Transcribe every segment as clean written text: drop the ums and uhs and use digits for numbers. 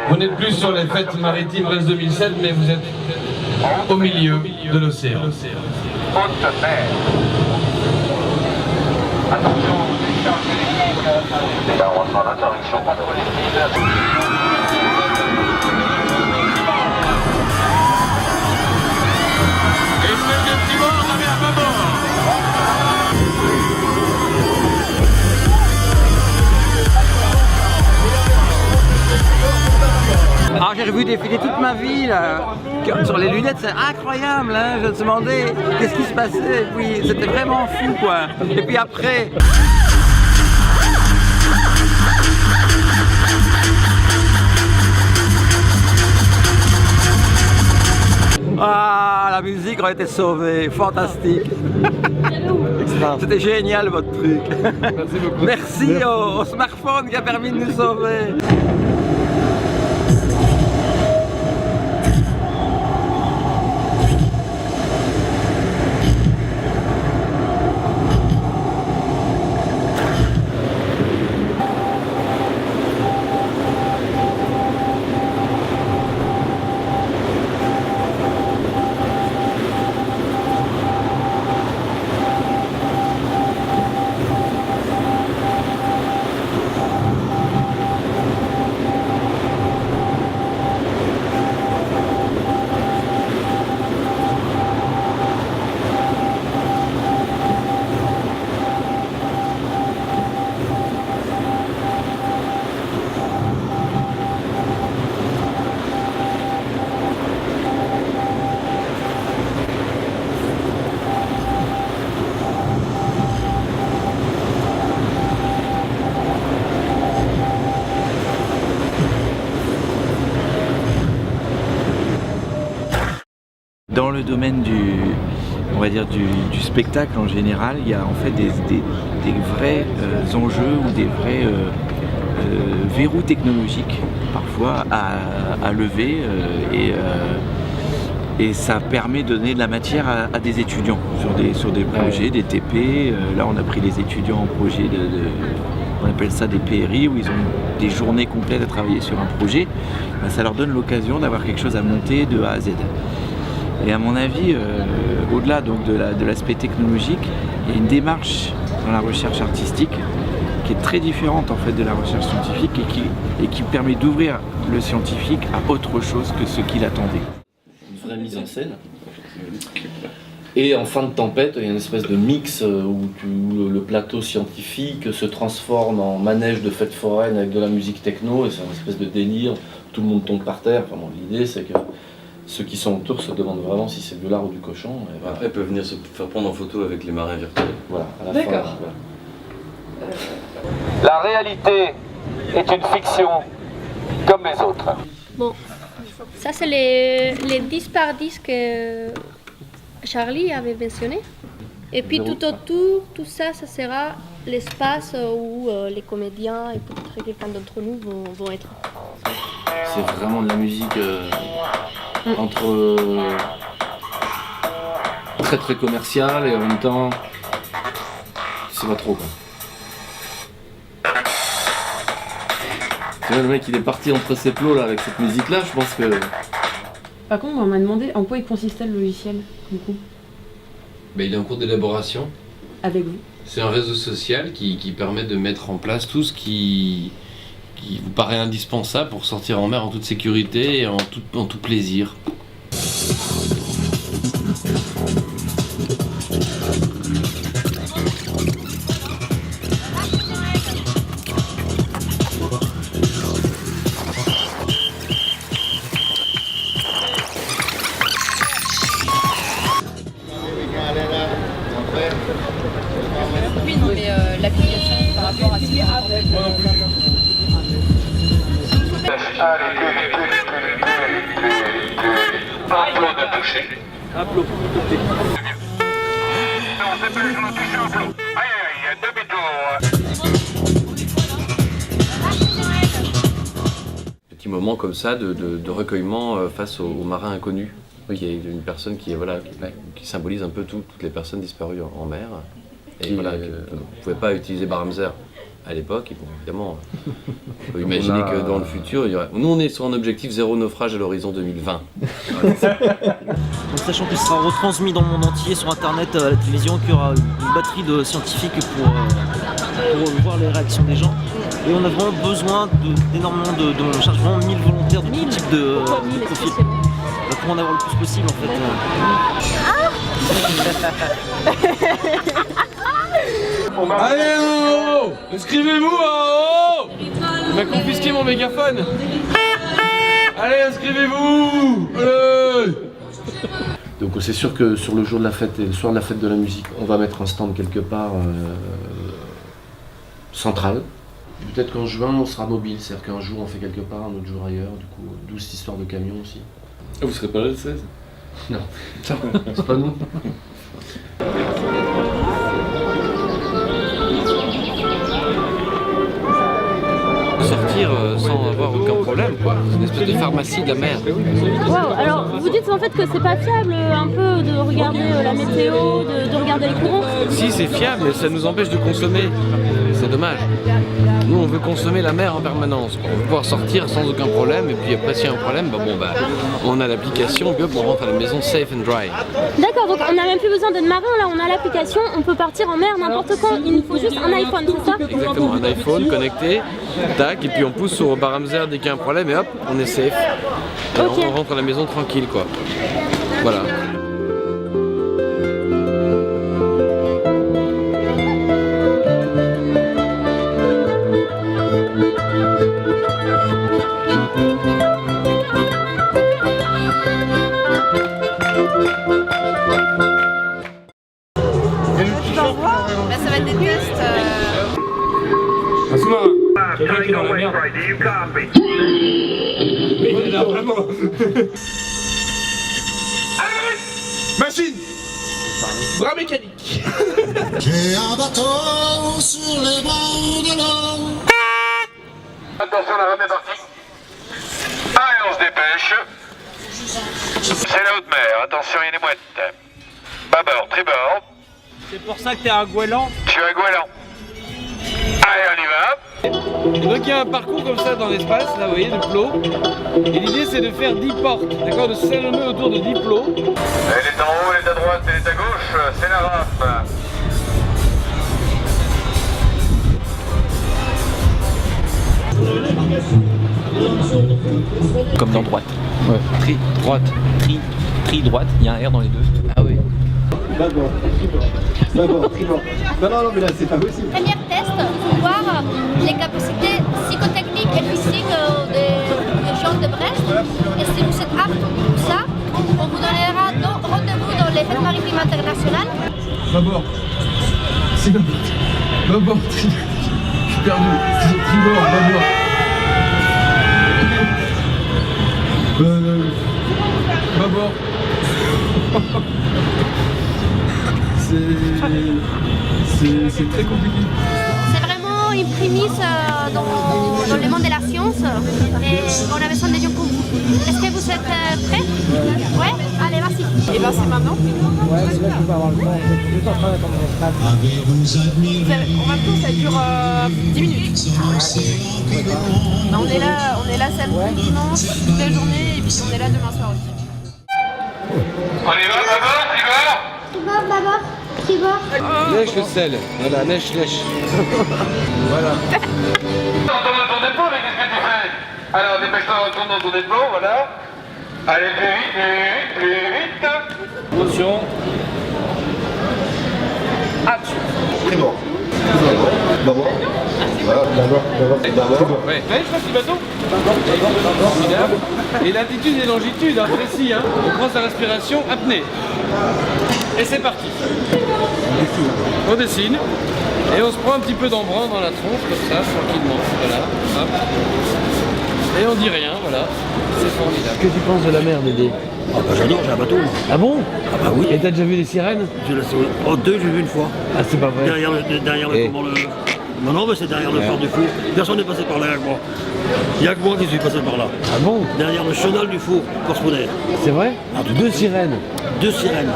Vous n'êtes plus sur les fêtes maritimes Brest 2007, mais vous êtes au milieu de l'océan. Haute mer. Attention, décharge électrique. Là, on va faire l'interdiction contre les îles. Ah, j'ai revu défiler toute ma vie là. Sur les lunettes, c'est incroyable, hein. Je me demandais qu'est-ce qui se passait, et puis c'était vraiment fou quoi. Et puis après... Ah, la musique a été sauvée, fantastique. C'était génial votre truc. Merci beaucoup. Merci au smartphone qui a permis de nous sauver. Dans le domaine on va dire du spectacle en général, il y a en fait des vrais enjeux ou des vrais verrous technologiques parfois à lever et ça permet de donner de la matière à des étudiants sur des projets, des TP. Là on a pris les étudiants en projet on appelle ça des PRI, où ils ont des journées complètes à travailler sur un projet. Ben, ça leur donne l'occasion d'avoir quelque chose à monter de A à Z. Et à mon avis, au-delà donc de l'aspect technologique, il y a une démarche dans la recherche artistique qui est très différente en fait de la recherche scientifique et qui permet d'ouvrir le scientifique à autre chose que ce qu'il attendait. Une vraie mise en scène. Et en fin de tempête, il y a une espèce de mix où le plateau scientifique se transforme en manège de fête foraine avec de la musique techno et c'est une espèce de délire. Tout le monde tombe par terre. Enfin, bon, l'idée c'est que ceux qui sont autour se demandent vraiment si c'est du lard ou du cochon. Et voilà. Après, ils peuvent venir se faire prendre en photo avec les marins virtuels. Voilà, à la D'accord. fin. Voilà. La réalité est une fiction comme les autres. Bon, ça c'est les 10 par 10 que Charlie avait mentionné. Et puis tout autour, tout ça, ça sera l'espace où les comédiens et peut-être quelqu'un d'entre nous vont être. C'est vraiment de la musique entre très très commerciale et en même temps, c'est pas trop quoi. Tu vois, le mec il est parti entre ses plots là avec cette musique là, je pense que... Par contre, on m'a demandé en quoi il consistait le logiciel, du coup, Mais il est en cours d'élaboration. avec vous. C'est un réseau social qui permet de mettre en place tout ce qui vous paraît indispensable pour sortir en mer en toute sécurité et en tout plaisir. Oui, non, mais l'application par rapport à ce qu'il y a. Un plot de toucher. Un plot. On s'appelle sur le toucher un plot. Aïe aïe aïe, demi-tour. Petit moment comme ça de recueillement face aux marins inconnus. Oui, il y a une personne qui symbolise un peu toutes les personnes disparues en mer. Et voilà, vous ne pouvez pas utiliser Baramzer à l'époque. Et bon, évidemment, on peut imaginer que dans le futur, il y aurait... Nous, on est sur un objectif 0 naufrage à l'horizon 2020. Donc, sachant qu'il sera retransmis dans le monde entier sur internet, à la télévision, qu'il y aura une batterie de scientifiques pour voir les réactions des gens. Et on a vraiment besoin d'énormément on cherche vraiment 1000 volontaires de tout type de profil. Pour en avoir le plus possible en fait. Allez oh, inscrivez-vous oh. Il m'a confisqué mon mégaphone. Allez, inscrivez-vous. Allez. Donc c'est sûr que sur le jour de la fête et le soir de la fête de la musique, on va mettre un stand quelque part central. Peut-être qu'en juin on sera mobile, c'est-à-dire qu'un jour on fait quelque part, un autre jour ailleurs, du coup, d'où cette histoire de camion aussi. Ah, vous serez pas là le 16? Non, c'est pas nous. Sortir sans avoir aucun problème, quoi. C'est une espèce de pharmacie de la mer. Waouh, alors vous dites en fait que c'est pas fiable un peu de regarder la météo, de regarder les courants? Si, c'est fiable, mais ça nous empêche de consommer. C'est dommage. Nous, on veut consommer la mer en permanence. On veut pouvoir sortir sans aucun problème, et puis après, s'il y a un problème, on a l'application, puis hop, on rentre à la maison safe and dry. D'accord, donc on n'a même plus besoin d'être marin, là on a l'application, on peut partir en mer n'importe quand, il nous faut juste un iPhone, c'est ça? Exactement, un iPhone connecté, tac, et puis on pousse au baramzer dès qu'il y a un problème, et hop, on est safe. Et on rentre à la maison tranquille, quoi. Voilà. Là, ça va être des tests. Un sous-marin. Quelqu'un qui est dans la merde. Mais il est là vraiment. Machine. Bras mécanique. J'ai un bateau sur les bords de l'eau. Attention, la rame est partie. Allez, on se dépêche. C'est la haute mer, attention, il y a des mouettes. Bâbord, tribord. C'est pour ça que t'es à Gouelan? Je suis à Gouelan. Allez, on y va. Et donc il y a un parcours comme ça dans l'espace, là vous voyez, de plots. Et l'idée c'est de faire 10 portes, d'accord, de s'allumer autour de 10 plots. Elle est en haut, elle est à droite, elle est à gauche, c'est la rame. Comme dans droite. Ouais. Tri, droite. Tri, droite, il y a un R dans les deux. Ah oui. D'abord, tribord. Non, mais là, c'est pas possible. Premier test pour voir les capacités psychotechniques et physiques des gens de Brest. Et si vous êtes aptes pour ça, on vous donnera rendez-vous dans les fêtes maritimes internationales. D'abord. C'est d'abord. Je suis perdu. Tribord, d'abord. D'abord. C'est très compliqué. C'est vraiment une prémisse dans le monde de la science et on a besoin de gens comme vous. Est-ce que vous êtes prêts? Ouais? Allez, vas-y. Et ben c'est maintenant. Ouais, c'est là que tu peux avoir le temps. Juste en train d'attendre mon frère. En même temps, ça dure 10 minutes. On est là samedi, dimanche, toute la journée, et puis on est là demain soir aussi. On y va, bâbord, tribord. D'abord, tribord. Lèche le sel. Voilà, lèche. Voilà. Retourne dans ton dépôt, mais qu'est-ce que tu fais? Alors, dépêche-toi, retourne dans ton dépôt, voilà. Allez, plus vite. Attention. Tribord. D'abord. Voilà, d'abord. Ouais. Allez, je passe le bateau. Formidable. Et latitude et longitude, hein, précis. Hein. On prend sa respiration, apnée. Et c'est parti. On dessine. Et on se prend un petit peu d'embrun dans la tronche, comme ça, tranquillement. Voilà. Hop. Et on dit rien, voilà. C'est formidable. Que tu penses de la mer, Dédé? Ah bah j'adore, j'ai un bateau. Ah bon? Ah bah oui. Et t'as déjà vu les sirènes? Oh, deux, j'ai vu une fois. Ah, c'est pas vrai. Derrière le Non, mais c'est derrière le phare du Fou. Personne n'est passé par là avec moi. Il n'y a que moi qui suis passé par là. Ah bon? Derrière le chenal du Fou, correspondait. C'est vrai? Ah, Deux sirènes. Deux sirènes,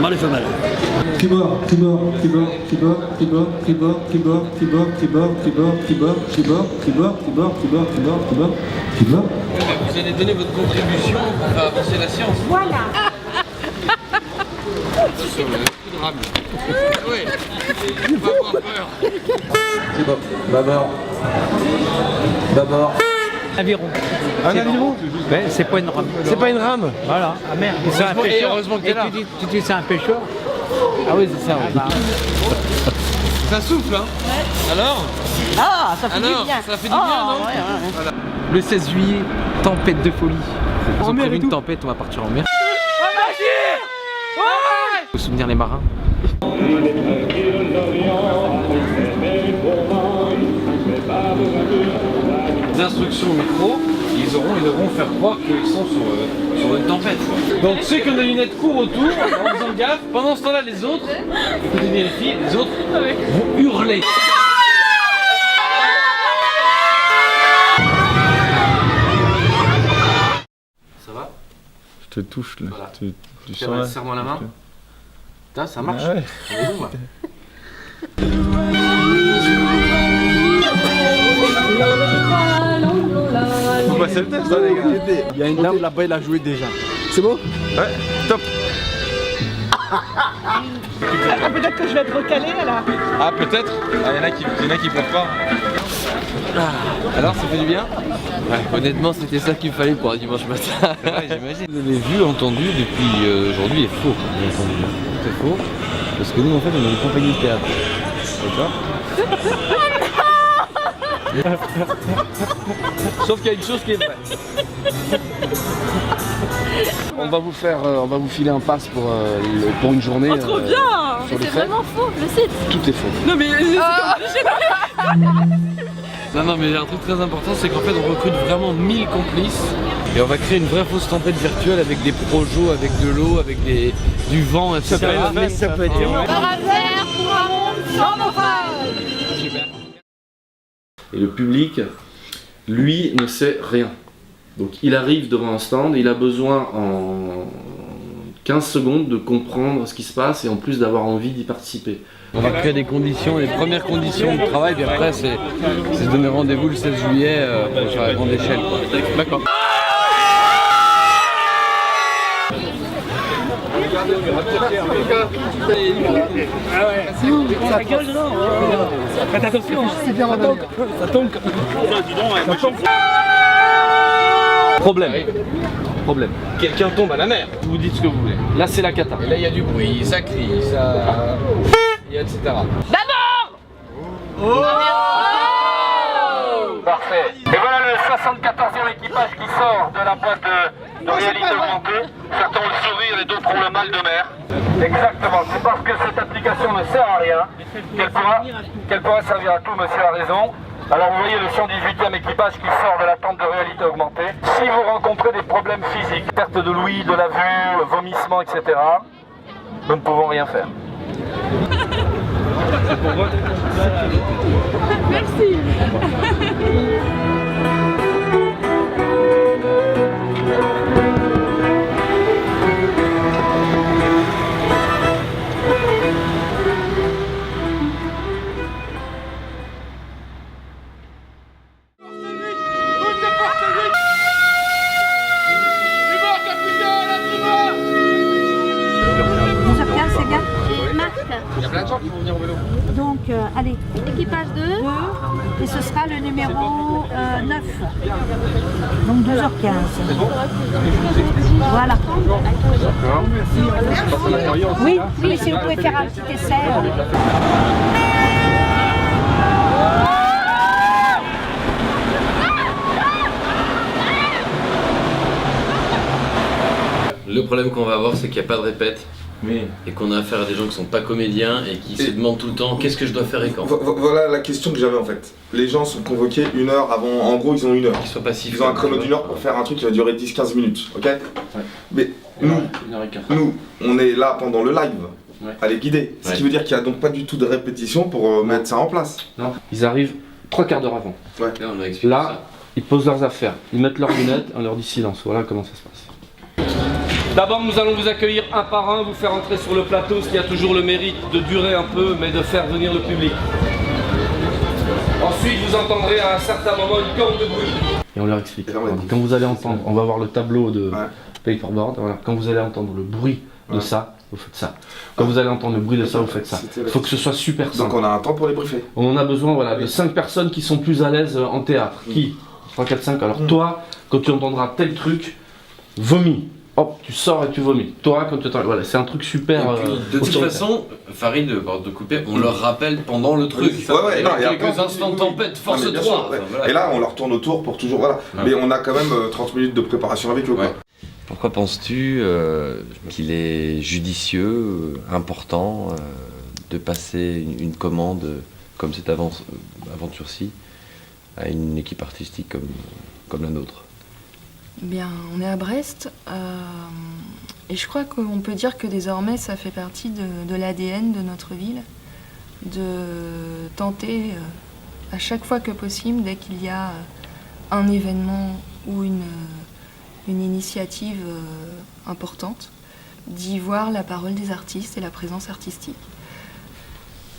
mâle et femelle. Tribord, tribord, tribord, tribord, tribord, tribord, tribord, tribord, tribord, tribord, tribord, tribord, tribord, tribord, tribord, tribord, tribord, tribord. Vous allez donner votre contribution pour faire avancer la science. Voilà. Sur le coup de rame. Oui. Pas avoir peur. Tribord. Bâbord. Bâbord. Aviron. Un aviron? Ouais, c'est pas une rame. C'est pas une rame? Voilà, ah merde. C'est un Et pêcheur. heureusement que t'es là. Tu dis c'est un pêcheur? Ah oui, c'est ça. Oui. Ça souffle, hein? Alors? Ah, ça fait Alors, du bien. ça fait du bien, non? Voilà. Le 16 juillet, tempête de folie. Ils ont mer prévu et une tout. tempête, on va partir en mer. Faut se souvenir les marins. Des instructions au micro, ils devront faire croire qu'ils sont sur une tempête. Donc ceux qui ont des lunettes courent autour, en faisant gaffe, pendant ce temps-là les autres, écoutez bien les filles, les autres vont hurler. Ça va? Je te touche là. Voilà. Tu Tiens, sens là. serre-moi la main. Putain, ça marche. Ah ouais. On est où, là? Faut passer le test, hein, les gars. Il y a une dame là-bas, il a joué déjà. C'est bon? Ouais, top. Peut-être que je vais être recalé là. Ah, peut-être. Ah, y en a qui peuvent pas. Alors ça fait du bien? Ouais, honnêtement, c'était ça qu'il me fallait pour un dimanche matin. Ouais, j'imagine. Vous avez vu, entendu depuis aujourd'hui est faux. Bien entendu. Tout est faux. Parce que nous en fait on a une compagnie de théâtre. D'accord? Sauf qu'il y a une chose qui est vraie. On va vous filer un pass pour une journée. Oh, trop bien. Sur les C'est fêtes. vraiment faux, le site. Tout est faux. Non mais Non mais il y a un truc très important, c'est qu'en fait on recrute vraiment 1000 complices et on va créer une vraie fausse tempête virtuelle avec des projos, avec de l'eau, avec du vent, etc. Ça peut être Ouais. Et le public, lui, ne sait rien. Donc il arrive devant un stand, il a besoin en 15 secondes de comprendre ce qui se passe et en plus d'avoir envie d'y participer. On va créer des conditions, les premières conditions de travail, puis après c'est de donner rendez-vous le 16 juillet sur la grande échelle. D'accord. Ça gueule dedans. Faites attention. C'est bien, ça tombe. Problème. Quelqu'un tombe à la mer, vous dites ce que vous voulez. Là c'est la cata. Et là il y a du bruit, ça crie, ça... etc. Parfait. Et voilà le 74e équipage qui sort de la boîte de réalité augmentée. Certains ont le sourire et d'autres ont le mal de mer. Exactement, c'est parce que cette application ne sert à rien qu'elle pourra servir à tout, monsieur a raison. Alors vous voyez le 118e équipage qui sort de la tente de réalité augmentée. Si vous rencontrez des problèmes physiques, perte de l'ouïe, de la vue, vomissement, etc., nous ne pouvons rien faire. Merci. Il y a plein de gens qui vont venir au vélo. Donc, allez. Équipage 2. Et ce sera le numéro 9. Donc 2h15. Voilà. Oui, oui, si vous pouvez faire un petit essai. Le problème qu'on va avoir, c'est qu'il n'y a pas de répète. Et qu'on a affaire à des gens qui ne sont pas comédiens et qui se demandent tout le temps qu'est-ce que je dois faire et quand. Voilà la question que j'avais en fait. Les gens sont convoqués 1 heure avant, en gros ils ont 1 heure. Qu'ils soient passifs. Ils ont un chrono d'1 heure pour faire un truc qui va durer 10-15 minutes, ok? Mais nous, on est là pendant le live, à les guider. Ce qui veut dire qu'il n'y a donc pas du tout de répétition pour mettre ça en place. Non, ils arrivent 3 quarts d'heure avant. Là, ils posent leurs affaires, ils mettent leurs lunettes, on leur dit silence, voilà comment ça se passe. D'abord, nous allons vous accueillir un par un, vous faire entrer sur le plateau, ce qui a toujours le mérite de durer un peu, mais de faire venir le public. Ensuite, vous entendrez à un certain moment une corne de bruit. Et on leur explique. Quand vous allez entendre, on va voir le tableau de paperboard, voilà. Quand vous allez entendre le bruit de ça, vous faites ça. Quand vous allez entendre le bruit de ça, vous faites ça. Il faut que ce soit super simple. Donc on a un temps pour les briefer. On a besoin voilà, de 5 personnes qui sont plus à l'aise en théâtre. Qui 3, 4, 5. Alors toi, quand tu entendras tel truc, vomis. Hop, tu sors et tu vomis. Toi, quand tu entends... Voilà, c'est un truc super... de toute façon, Farid, de couper, on leur rappelle pendant le truc. Ouais, non, quelques instants de tempête, force-toi. Et là, on leur tourne autour pour toujours... Voilà. Mais on a quand même 30 minutes de préparation avec eux. Quoi. Pourquoi penses-tu qu'il est judicieux, important, de passer une commande comme cette aventure-ci à une équipe artistique comme la nôtre? Bien, on est à Brest et je crois qu'on peut dire que désormais ça fait partie de l'ADN de notre ville, de tenter à chaque fois que possible, dès qu'il y a un événement ou une initiative importante, d'y voir la parole des artistes et la présence artistique.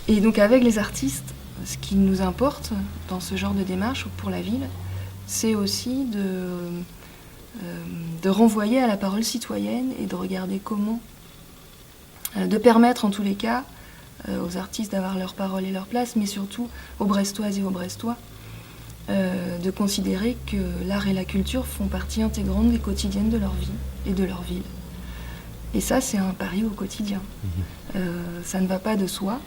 Et donc avec les artistes, ce qui nous importe dans ce genre de démarche pour la ville, c'est aussi de renvoyer à la parole citoyenne et de regarder comment, de permettre en tous les cas aux artistes d'avoir leur parole et leur place, mais surtout aux Brestoises et aux Brestois de considérer que l'art et la culture font partie intégrante des quotidiennes de leur vie et de leur ville. Et ça, c'est un pari au quotidien. Ça ne va pas de soi.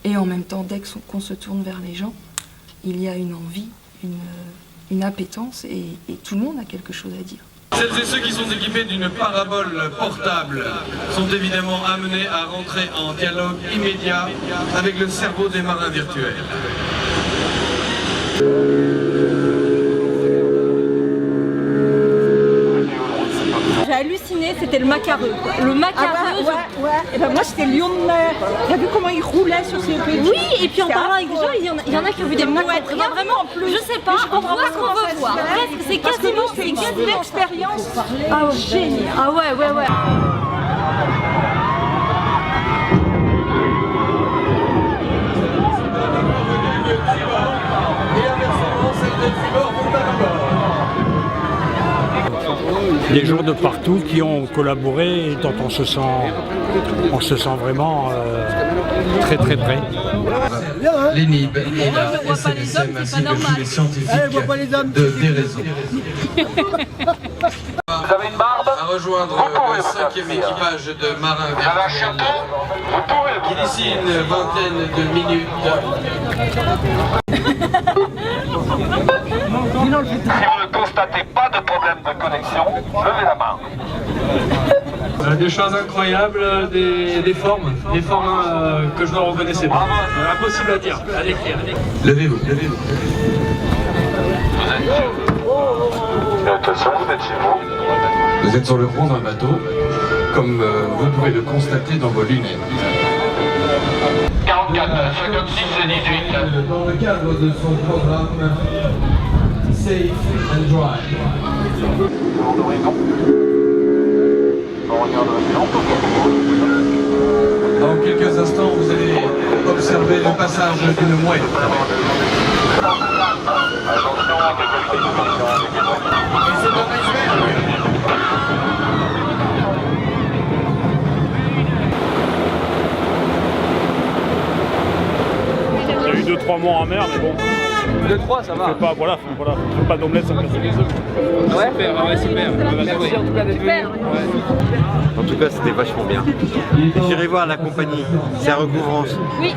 Et en même temps, dès qu'on se tourne vers les gens, il y a une envie, une appétence et tout le monde a quelque chose à dire. Celles et ceux qui sont équipés d'une parabole portable sont évidemment amenés à rentrer en dialogue immédiat avec le cerveau des marins virtuels. J'ai halluciné, c'était le macareux. Le macareux. Ah ouais. Et ben moi c'était le lion de mer. T'as vu comment il roulait sur ses petits. Oui, et puis en parlant avec des gens, il y en a qui ont vu des mouettes. Il y a vraiment, je sais pas, on voit ce qu'on veut voir. C'est quasiment une expérience. Ah génial. Ah ouais. Des gens de partout qui ont collaboré et dont on se sent vraiment très près. L'ENIB et la SNSM ainsi que tous les scientifiques des réseaux. Vous avez une barbe? À rejoindre le 5e équipage de marins virtuels qui d'ici une vingtaine de minutes. Si vous ne constatez pas de problème de connexion, levez la main. Des choses incroyables, des formes que je ne reconnaissais pas. Impossible à dire, à décrire. Levez-vous. Attention, vous êtes chez vous. Vous êtes sur le pont d'un bateau, comme vous pouvez le constater dans vos lunettes. 44, 56 et 18. Dans le cadre de son programme Safe and Drive. Dans quelques instants, vous allez observer le passage d'une mouette. Il y a eu 2-3 morts en mer, mais bon. 2-3, ça va. Faut pas d'omelette sans casser les œufs. Ouais, super. Merci en tout cas d'être venu. En tout cas, c'était vachement bien. J'irai voir la compagnie, c'est à Recouvrance. Oui.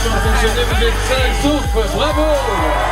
l'application a fonctionné, vous êtes sains et saufs, bravo!